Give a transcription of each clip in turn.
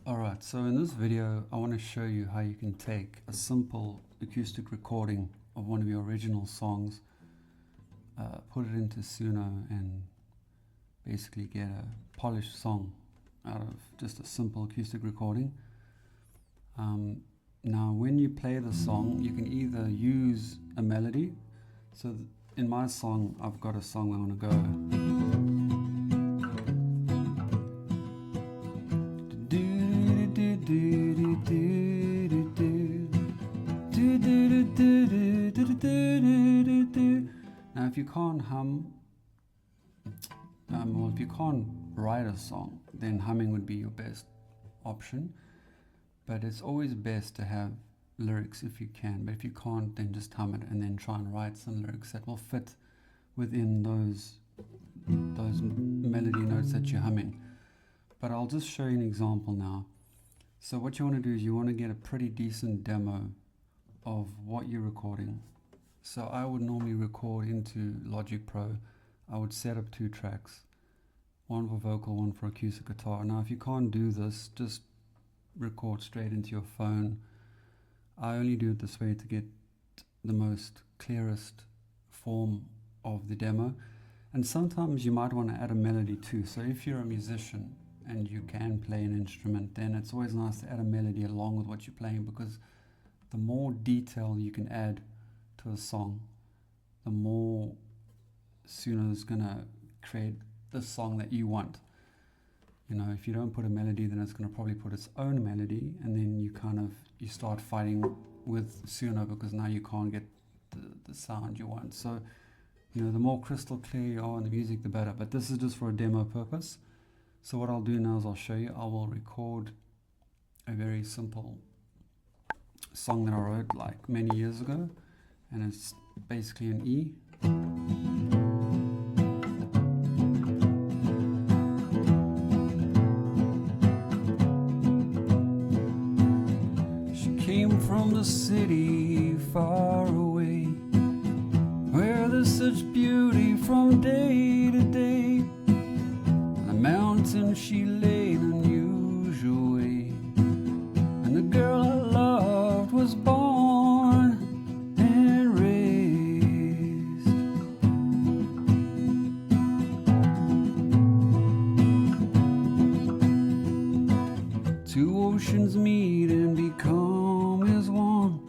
Alright, so in this video I want to show you how you can take a simple acoustic recording of one of your original songs, put it into Suno and basically get a polished song out of just a simple acoustic recording. Now when you play the song, you can either use a melody. So in my song, I've got a song I want to go. Now if you can't hum, well, if you can't write a song, then humming would be your best option, but it's always best to have lyrics if you can. But if you can't, then just hum it and then try and write some lyrics that will fit within those melody notes that you're humming. But I'll just show you an example now. So what you want to do is you want to get a pretty decent demo of what you're recording. So I would normally record into Logic Pro. I would set up 2 tracks, one for vocal, one for acoustic guitar. Now if you can't do this, just record straight into your phone. I only do it this way to get the most clearest form of the demo. And sometimes you might want to add a melody too. So if you're a musician and you can play an instrument, then it's always nice to add a melody along with what you're playing, because the more detail you can add to a song, the more Suno is going to create the song that you want. You know, if you don't put a melody, then it's going to probably put its own melody, and then you start fighting with Suno because now you can't get the sound you want. So, you know, the more crystal clear you are in the music, the better. But this is just for a demo purpose. So what I'll do now is I'll show you. I will record a very simple song that I wrote like many years ago, and it's basically an E. She came from the city far away, where there's such beauty from day to day. Mountain she lay in unusual way, and the girl I loved was born and raised. 2 oceans meet and become as one.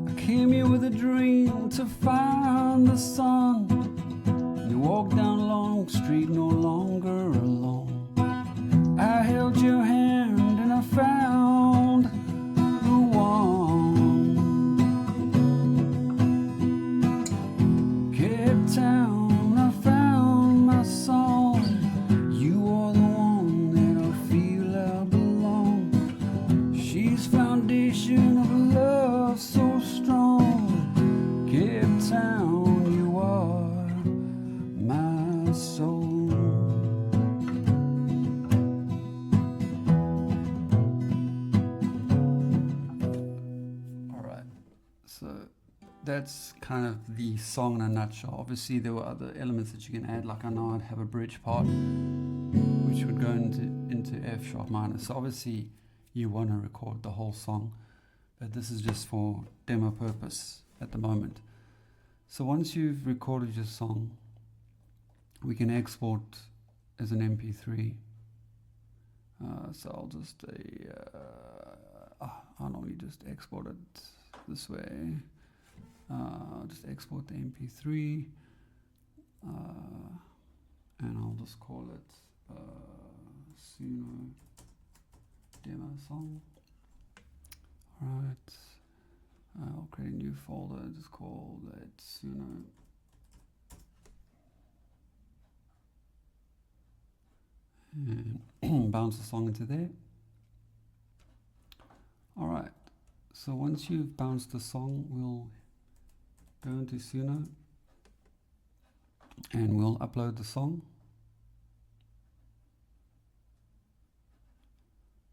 I came here with a dream to find the sun. You walk down Long Street no longer alone. I held your hand and I found the one. Cape Town, I found my song. You are the one that I feel I belong. She's foundation of love so strong. Cape Town, you are my soul. Alright, so that's kind of the song in a nutshell. Obviously there were other elements that you can add, like I know I'd have a bridge part which would go into F sharp minor. So obviously you want to record the whole song, but this is just for demo purpose at the moment. So once you've recorded your song, we can export as an MP3. So I'll just I'll normally just export it this way. I'll just export the MP3, and I'll just call it Suno demo song. Alright, I'll create a new folder, just call it Suno. And bounce the song into there. Alright, so once you've bounced the song, we'll go into Suno and we'll upload the song.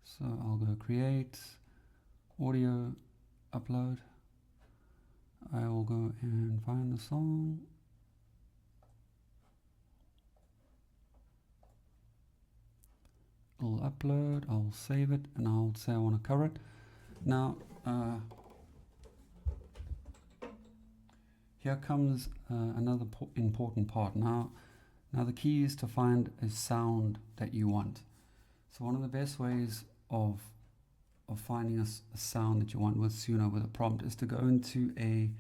So I'll go create, audio, upload. I will go and find the song. it'll upload, I'll save it, and I'll say I want to cover it. Now, here comes another important part. Now the key is to find a sound that you want. So one of the best ways of finding a sound that you want with Suno with a prompt is to go into a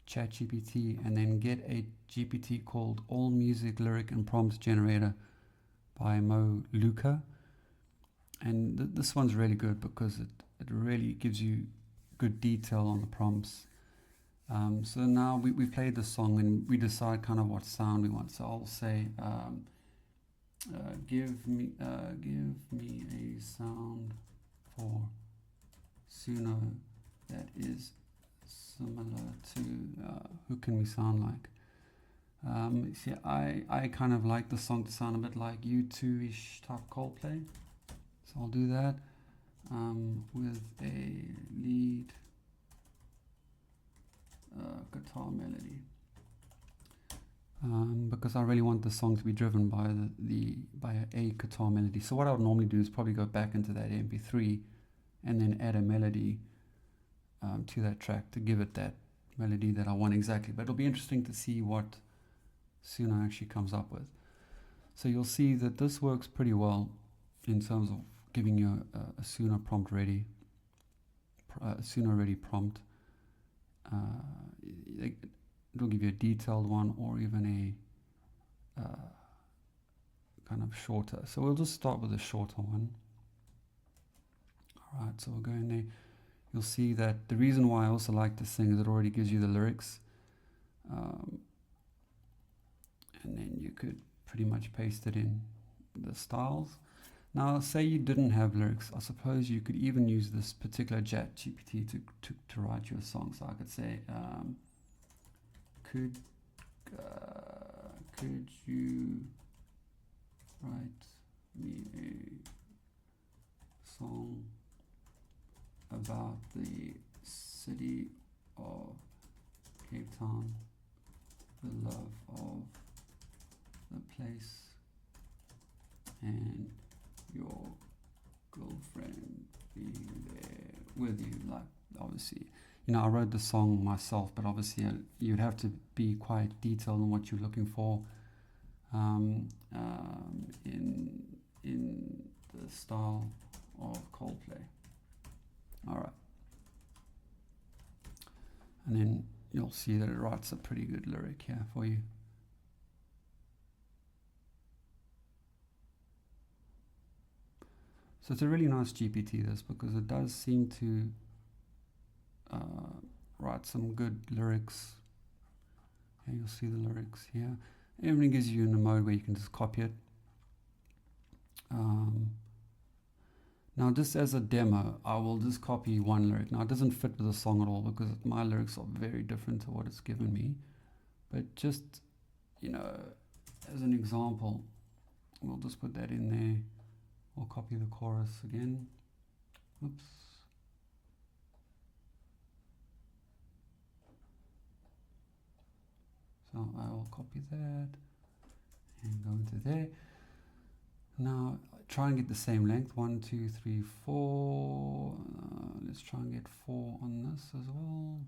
ChatGPT and then get a GPT called All Music Lyric and Prompt Generator by Mo Luca. And this one's really good because it really gives you good detail on the prompts. So now we played the song and we decide kind of what sound we want. So I'll say, give me a sound for Suno that is similar to who can we sound like? See, I kind of like the song to sound a bit like U2-ish type Coldplay, so I'll do that with a lead guitar melody, because I really want the song to be driven by by a guitar melody. So what I would normally do is probably go back into that MP3 and then add a melody to that track to give it that melody that I want exactly. But it'll be interesting to see what Suno actually comes up with. So you'll see that this works pretty well in terms of giving you a Suno prompt ready, Suno ready prompt. It'll give you a detailed one or even a kind of shorter. So we'll just start with a shorter one. All right, so we'll go in there. You'll see that the reason why I also like this thing is it already gives you the lyrics. And then you could pretty much paste it in the styles. Now, say you didn't have lyrics. I suppose you could even use this particular ChatGPT to write your song. So I could say, could you write me a song about the city of Cape Town, the love of the place, and your girlfriend being there with you. Like, obviously, I wrote the song myself, but obviously you'd have to be quite detailed on what you're looking for in the style of Coldplay. All right, and then you'll see that it writes a pretty good lyric here for you. So it's a really nice GPT, this, because it does seem to write some good lyrics. Yeah, you'll see the lyrics here. Everything gives you in a mode where you can just copy it. Now, just as a demo, I will just copy one lyric. Now, it doesn't fit with the song at all because my lyrics are very different to what it's given me. But just, as an example, we'll just put that in there. We'll copy the chorus again. Oops. So I will copy that and go into there. Now try and get the same length. 1, 2, 3, 4. Let's try and get 4 on this as well.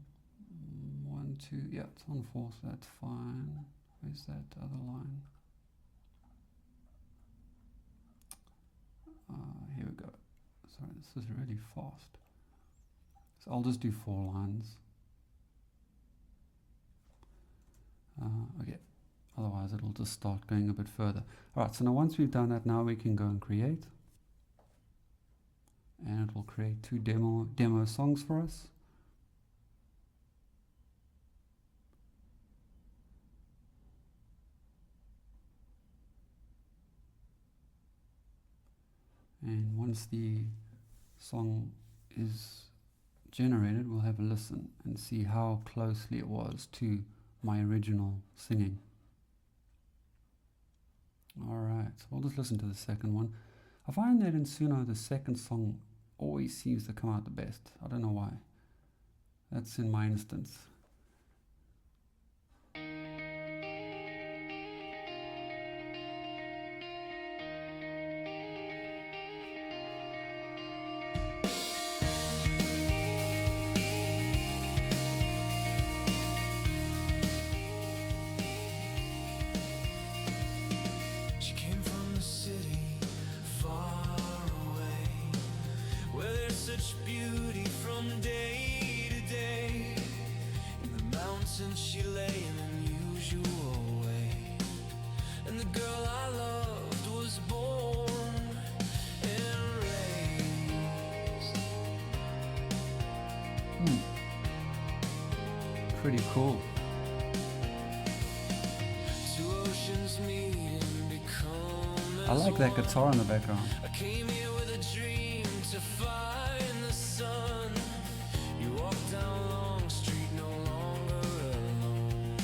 1, 2. Yeah, it's on 4, so that's fine. Where's that other line? Here we go. Sorry, this is really fast. So I'll just do 4 lines. Okay, otherwise it'll just start going a bit further. Alright, so now once we've done that, now we can go and create. And it will create 2 demo songs for us. And once the song is generated, we'll have a listen and see how closely it was to my original singing. Alright, so we'll just listen to the second one. I find that in Suno, the second song always seems to come out the best. I don't know why. That's in my instance. from day to day. In the mountains she lay in an unusual way. And the girl I loved was born and raised. Pretty cool. Two oceans meet and become I like that guitar in the background. I came here with a dream to find the sun. You walked down Long Street, no longer alone.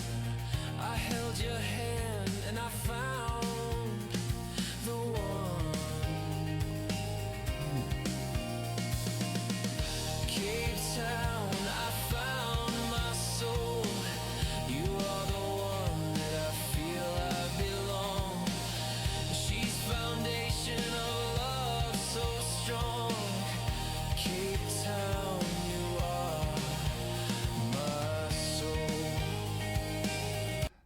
I held your hand and I found the one. Cape Town, I found my soul. You are the one that I feel I belong. She's foundation of love so strong. Cape Town, you are my soul.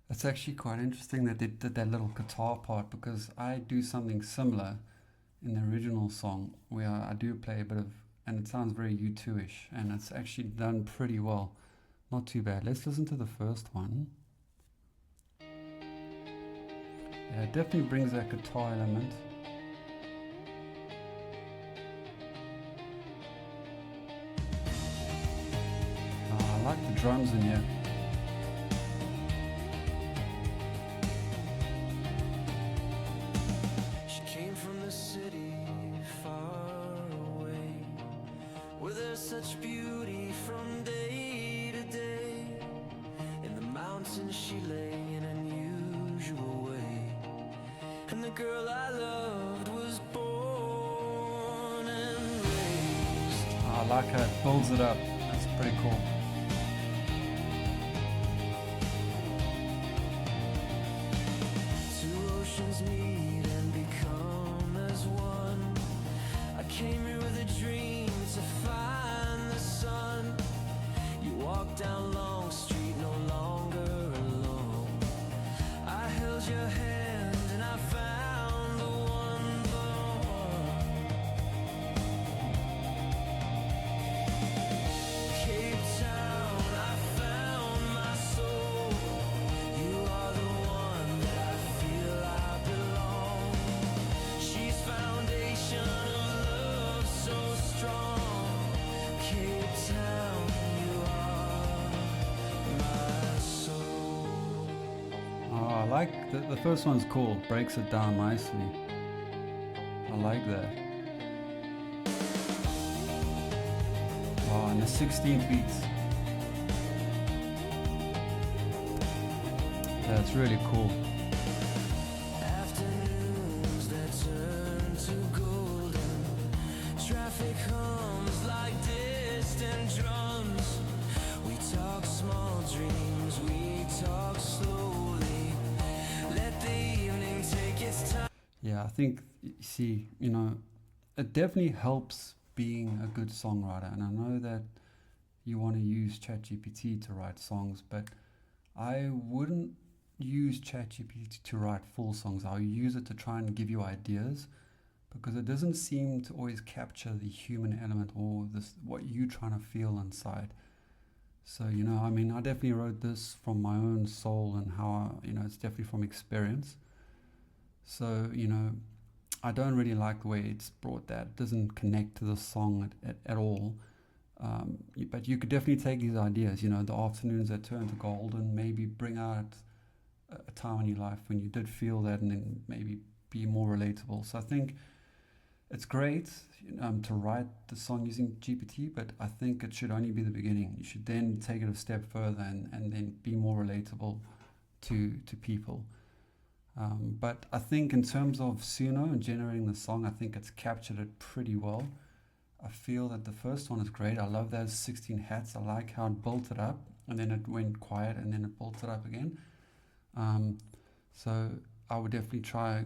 It's actually quite interesting that they did that little guitar part, because I do something similar in the original song where I do play a bit of, and it sounds very U2-ish, and it's actually done pretty well. Not too bad. Let's listen to the first one. Yeah, it definitely brings that guitar element. I like the drums in here. She came from the city far away, where there's such beauty from day to day. In the mountains she lay in an unusual way. And the girl I loved was born and raised. I like how it builds it up. That's pretty cool. Two oceans meet and become as one. I came here with a dream to find the sun. You walked down Long Street, no longer alone. I held your hand and I found the one, the one. Cape Town, I found my soul. You are the one that I feel I belong. She's foundation of love so strong. Cape Town, you are my soul. Oh, I like the first one's cool. Breaks it down nicely. I like that. Oh, and the 16th beats. That's really cool. Afternoons that turn to golden. Traffic hums like distant drums. We talk small dreams, we talk slowly. Let the evening take its time. Yeah, I think, see, it definitely helps being a good songwriter. And I know that you want to use ChatGPT to write songs, but I wouldn't use ChatGPT to write full songs. I'll use it to try and give you ideas, because it doesn't seem to always capture the human element or what you're trying to feel inside. So, I definitely wrote this from my own soul and how, it's definitely from experience. So, I don't really like the way it's brought that. It doesn't connect to the song at all. But you could definitely take these ideas, the afternoons that turn to gold, and maybe bring out a time in your life when you did feel that, and then maybe be more relatable. So I think it's great to write the song using GPT, but I think it should only be the beginning. You should then take it a step further and then be more relatable to people. But I think in terms of Suno and generating the song, I think it's captured it pretty well. I feel that the first one is great. I love those 16 hats. I like how it built it up, and then it went quiet, and then it built it up again. So I would definitely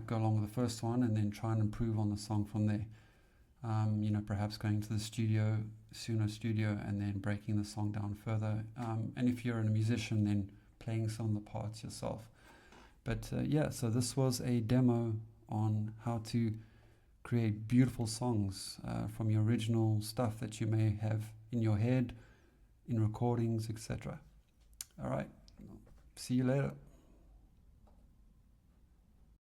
go along with the first one, and then try and improve on the song from there. Perhaps going to the Suno studio, and then breaking the song down further. And if you're a musician, then playing some of the parts yourself. But so this was a demo on how to create beautiful songs from your original stuff that you may have in your head, in recordings, etc. All right, see you later.